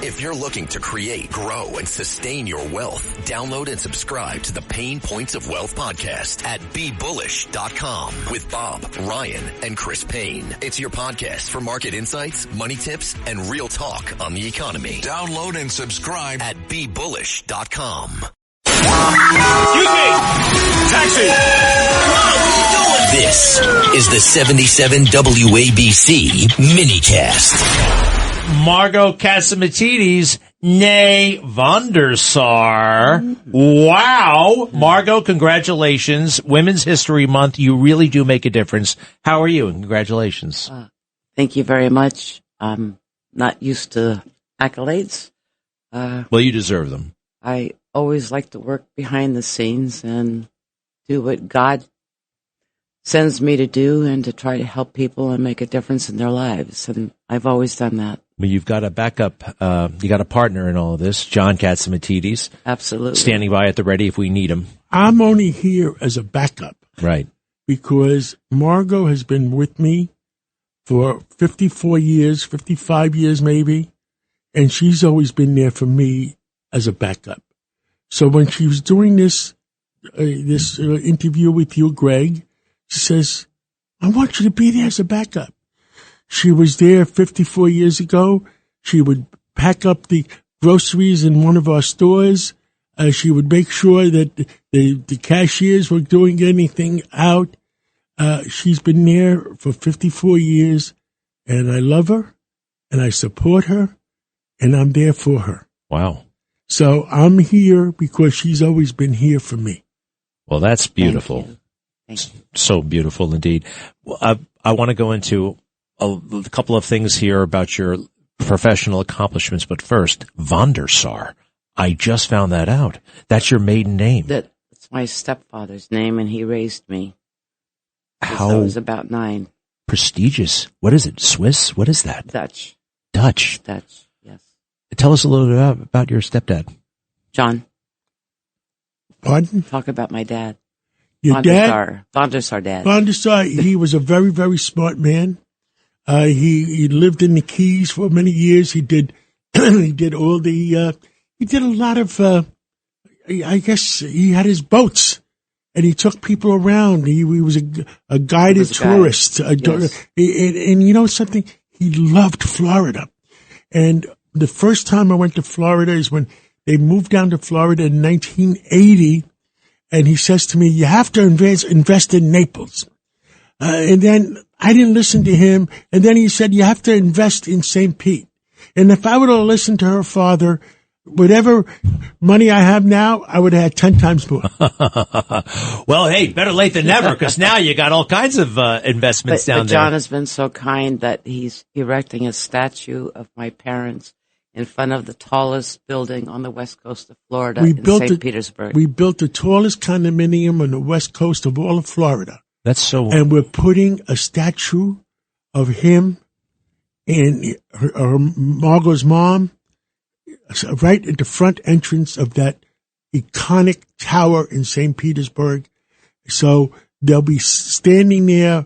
If you're looking to create, grow, and sustain your wealth, download and subscribe to the Pain Points of Wealth podcast at BeBullish.com with Bob, Ryan, and Chris Payne. It's your podcast for market insights, money tips, and real talk on the economy. Download and subscribe at BeBullish.com. Taxi! This is the 77 WABC minicast. Margo Catsimatidis, nay von der Sar. Wow. Margo, congratulations. Women's History Month. You really do make a difference. How are you? And congratulations. Thank you very much. I'm not used to accolades. Well, you deserve them. I always like to work behind the scenes and do what God sends me to do and to try to help people and make a difference in their lives. And I've always done that. Well, you've got a backup, you got a partner in all of this, John Catsimatidis. Absolutely. Standing by at the ready if we need him. I'm only here as a backup. Right. Because Margo has been with me for 54 years, 55 years maybe, and she's always been there for me as a backup. So when she was doing this interview with you, Greg, she says, I want you to be there as a backup. She was there 54 years ago. She would pack up the groceries in one of our stores. She would make sure that the cashiers were doing anything out. She's been there for 54 years, and I love her, and I support her, and I'm there for her. Wow. So I'm here because she's always been here for me. Well, that's beautiful. Thank you. So beautiful indeed. Well, I want to go into a couple of things here about your professional accomplishments, but first, von der Sar. I just found that out. That's your maiden name. That's my stepfather's name, and he raised me. How I was about 9. prestigious. What is it? Swiss? What is that? Dutch, Dutch. yes. Tell us a little bit about your stepdad. John, Pardon? talk about my dad. Your dad? Von der Sar dad. Von der Sar, he was a very, very smart man. He lived in the Keys for many years. He did all the, he did a lot of, I guess he had his boats and he took people around. He was a guided tourist. Yes. And you know something? He loved Florida. And the first time I went to Florida is when they moved down to Florida in 1980. And he says to me, you have to invest in Naples. And then I didn't listen to him. And then he said, you have to invest in St. Pete. And if I would have listened to her father, whatever money I have now, I would have had 10 times more. Well, hey, better late than never, because now you got all kinds of investments down but there. John has been so kind that he's erecting a statue of my parents in front of the tallest building on the west coast of Florida in St. Petersburg. We built the tallest condominium on the west coast of all of Florida. That's so. And we're putting a statue of him and her Margo's mom right at the front entrance of that iconic tower in St. Petersburg. So they'll be standing there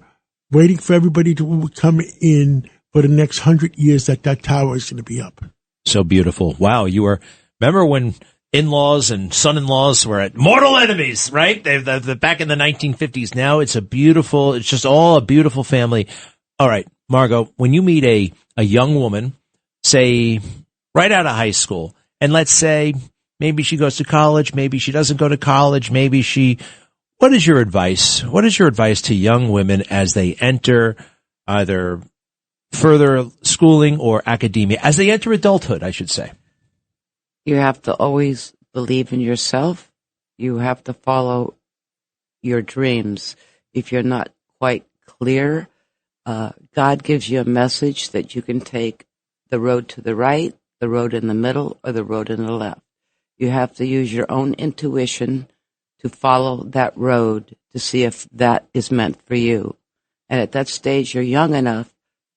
waiting for everybody to come in for the next 100 years that tower is going to be up. So beautiful. Wow. Remember when in-laws and son-in-laws were at mortal enemies, right? They're back in the 1950s. Now it's just all a beautiful family. All right, Margo, when you meet a young woman, say right out of high school, and let's say maybe she goes to college, maybe she doesn't go to college, what is your advice? What is your advice to young women as they enter either further schooling or academia, as they enter adulthood, I should say? You have to always believe in yourself. You have to follow your dreams. If you're not quite clear, God gives you a message that you can take the road to the right, the road in the middle, or the road in the left. You have to use your own intuition to follow that road to see if that is meant for you. And at that stage, you're young enough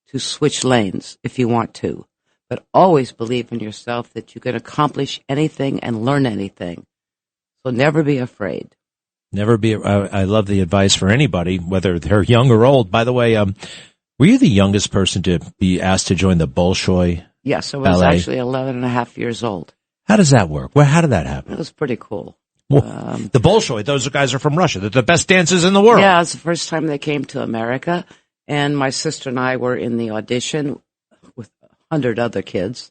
to switch lanes if you want to. But always believe in yourself that you can accomplish anything and learn anything. So never be afraid. Never be. I love the advice for anybody, whether they're young or old. By the way, were you the youngest person to be asked to join the Bolshoi Yes, I was ballet. actually 11 and a half years old. How does that work? How did that happen? It was pretty cool. Well, the Bolshoi, those guys are from Russia. They're the best dancers in the world. Yeah, it's the first time they came to America, and my sister and I were in the audition with 100 other kids,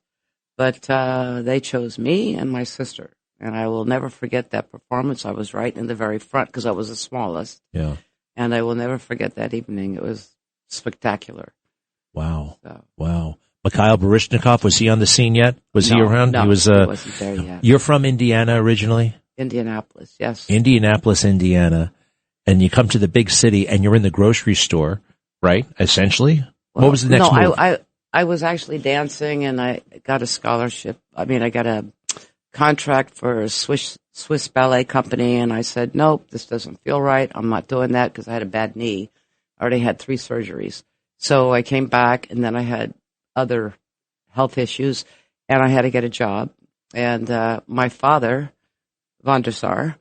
but they chose me and my sister, and I will never forget that performance. I was right in the very front because I was the smallest. Yeah. And I will never forget that evening. It was spectacular. Wow. So. Wow. Mikhail Baryshnikov, was he on the scene yet? Was he around? No, he wasn't there yet. You're from Indiana originally? Indianapolis, yes. Indianapolis, Indiana. And you come to the big city and you're in the grocery store, right? Essentially? Well, what was the next move? I was actually dancing and I got a scholarship. I got a contract for a Swiss ballet company, and I said, nope, this doesn't feel right. I'm not doing that because I had a bad knee. I already had 3 surgeries. So I came back, and then I had other health issues, and I had to get a job. And my father, Van der Sar,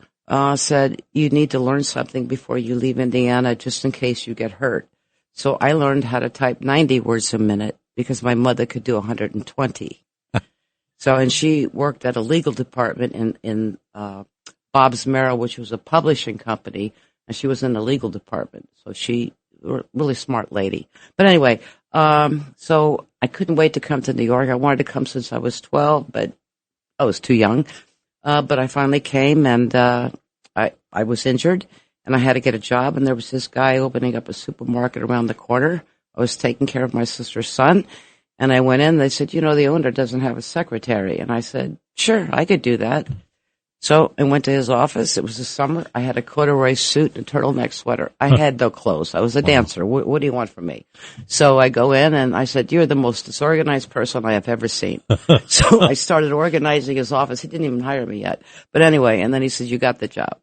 said, you need to learn something before you leave Indiana just in case you get hurt. So I learned how to type 90 words a minute because my mother could do 120. So, and she worked at a legal department in Bob's Merrill, which was a publishing company, and she was in the legal department. So she, a really smart lady. But anyway, so I couldn't wait to come to New York. I wanted to come since I was 12, but I was too young. But I finally came, and I was injured, and I had to get a job, and there was this guy opening up a supermarket around the corner. I was taking care of my sister's son. And I went in, they said, the owner doesn't have a secretary. And I said, sure, I could do that. So I went to his office. It was the summer. I had a corduroy suit and a turtleneck sweater. I had no clothes. I was a dancer. What do you want from me? So I go in and I said, you're the most disorganized person I have ever seen. So I started organizing his office. He didn't even hire me yet. But anyway, and then he said, you got the job.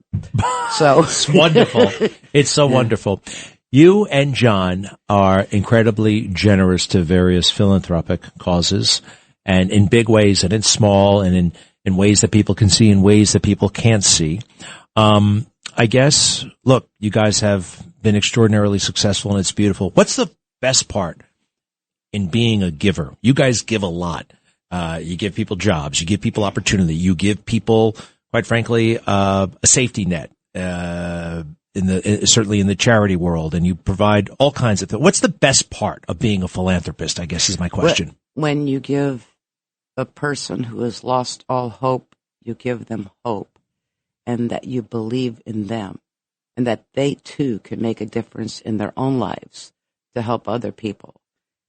So it's wonderful. It's so wonderful. You and John are incredibly generous to various philanthropic causes, and in big ways and in small, and in ways that people can see, in ways that people can't see. I guess, look, you guys have been extraordinarily successful, and it's beautiful. What's the best part in being a giver? You guys give a lot. You give people jobs. You give people opportunity. You give people, quite frankly, a safety net. Certainly in the charity world, and you provide all kinds of things. What's the best part of being a philanthropist, I guess is my question. When you give a person who has lost all hope, you give them hope, and that you believe in them, and that they too can make a difference in their own lives to help other people.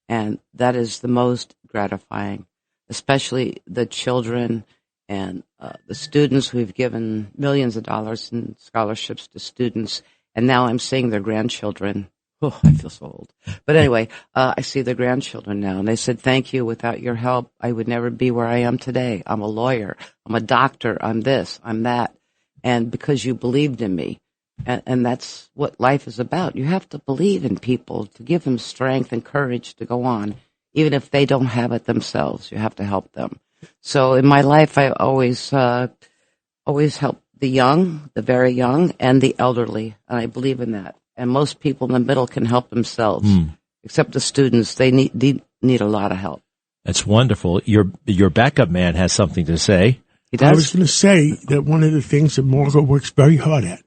And that is the most gratifying, especially the children and the students who've given millions of dollars in scholarships to students. And now I'm seeing their grandchildren. Oh, I feel so old. But anyway, I see their grandchildren now. And they said, thank you. Without your help, I would never be where I am today. I'm a lawyer. I'm a doctor. I'm this. I'm that. And because you believed in me. And that's what life is about. You have to believe in people to give them strength and courage to go on. Even if they don't have it themselves, you have to help them. So in my life, I always help the young, the very young, and the elderly, and I believe in that. And most people in the middle can help themselves, except the students. They need a lot of help. That's wonderful. Your backup man has something to say. He does? I was going to say that one of the things that Margo works very hard at,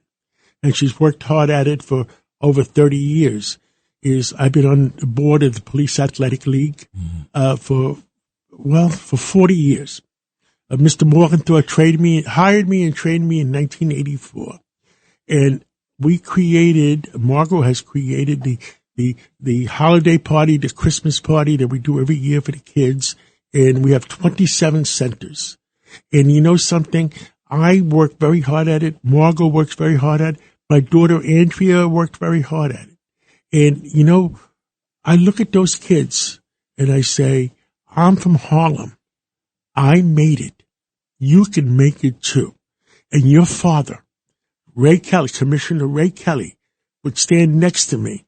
and she's worked hard at it for over 30 years, is I've been on the board of the Police Athletic League for 40 years. Mr. Morgenthau hired me and trained me in 1984. And Margo has created the holiday party, the Christmas party that we do every year for the kids. And we have 27 centers. And you know something? I work very hard at it. Margo works very hard at it. My daughter Andrea worked very hard at it. And, I look at those kids and I say, I'm from Harlem. I made it. You can make it too. And your father, Ray Kelly, Commissioner Ray Kelly, would stand next to me,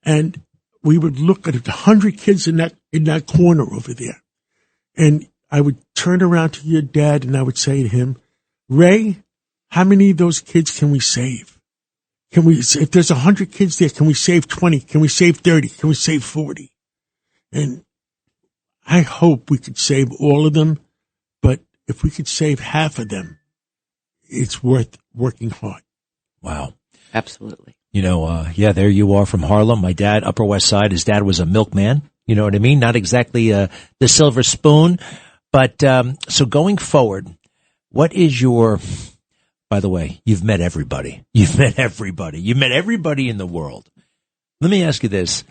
and we would look at 100 kids in that corner over there. And I would turn around to your dad and I would say to him, Ray, how many of those kids can we save? If there's 100 kids there, can we save 20? Can we save 30? Can we save 40? And I hope we could save all of them, but if we could save half of them, it's worth working hard. Wow. Absolutely. There you are from Harlem. My dad, Upper West Side, his dad was a milkman. You know what I mean? Not exactly the silver spoon. But so going forward, what is by the way, you've met everybody. You've met everybody in the world. Let me ask you this.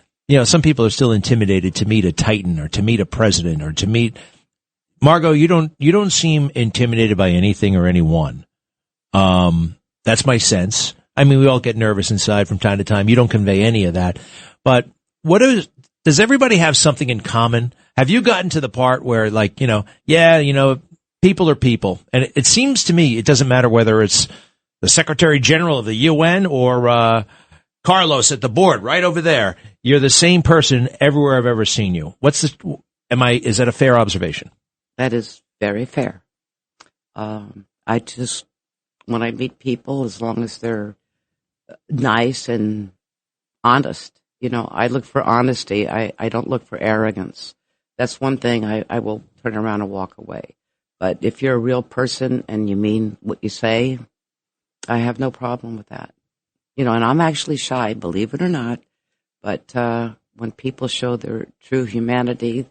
Some people are still intimidated to meet a titan or to meet a president or to meet Margo. You don't seem intimidated by anything or anyone. That's my sense. I mean, we all get nervous inside from time to time. You don't convey any of that. But does everybody have something in common? Have you gotten to the part where people are people? And it seems to me it doesn't matter whether it's the Secretary General of the UN or Carlos at the board right over there. You're the same person everywhere I've ever seen you. Is that a fair observation? That is very fair. When I meet people, as long as they're nice and honest, I look for honesty. I don't look for arrogance. That's one thing I will turn around and walk away. But if you're a real person and you mean what you say, I have no problem with that. And I'm actually shy, believe it or not. But when people show their true humanity,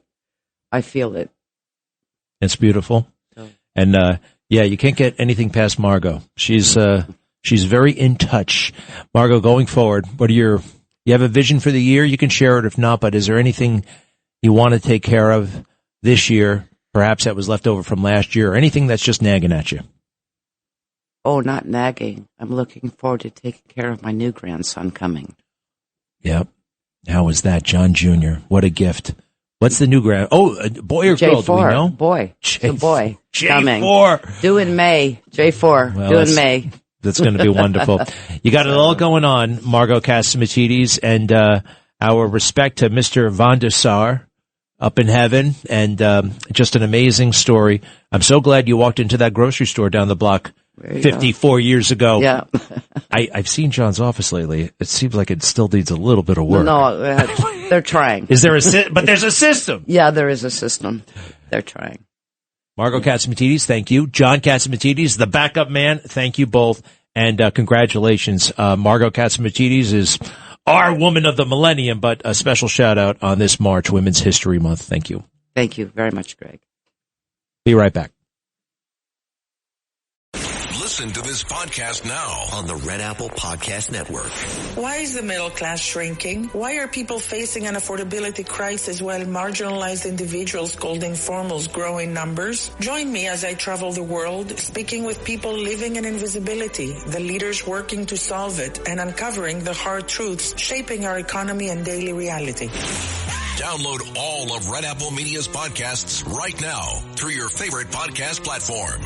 I feel it. It's beautiful. So. And you can't get anything past Margo. She's very in touch. Margo, going forward, you have a vision for the year? You can share it if not, but is there anything you want to take care of this year, perhaps that was left over from last year, or anything that's just nagging at you? Oh, not nagging. I'm looking forward to taking care of my new grandson coming. Yep. How was that, John Jr.? What a gift. What's the new a boy or girl? Do we know? Boy. The boy. J4. Coming. Due in May. J4. Well, due in May. That's going to be wonderful. You got it all going on, Margo Catsimatidis, and our respect to Mr. Van der Sar up in heaven, and just an amazing story. I'm so glad you walked into that grocery store down the block 54 years ago. Yeah. I've seen John's office lately. It seems like it still needs a little bit of work. No, they're trying. Is there but there's a system. Yeah, there is a system. They're trying. Margo Catsimatidis, thank you. John Catsimatidis, the backup man, thank you both. And congratulations. Margo Catsimatidis is our woman of the millennium, but a special shout out on this March, Women's History Month. Thank you. Thank you very much, Greg. Be right back. Listen to this podcast now on the Red Apple Podcast Network. Why is the middle class shrinking? Why are people facing an affordability crisis while marginalized individuals called informals grow in numbers? Join me as I travel the world, speaking with people living in invisibility, the leaders working to solve it, and uncovering the hard truths shaping our economy and daily reality. Download all of Red Apple Media's podcasts right now through your favorite podcast platform.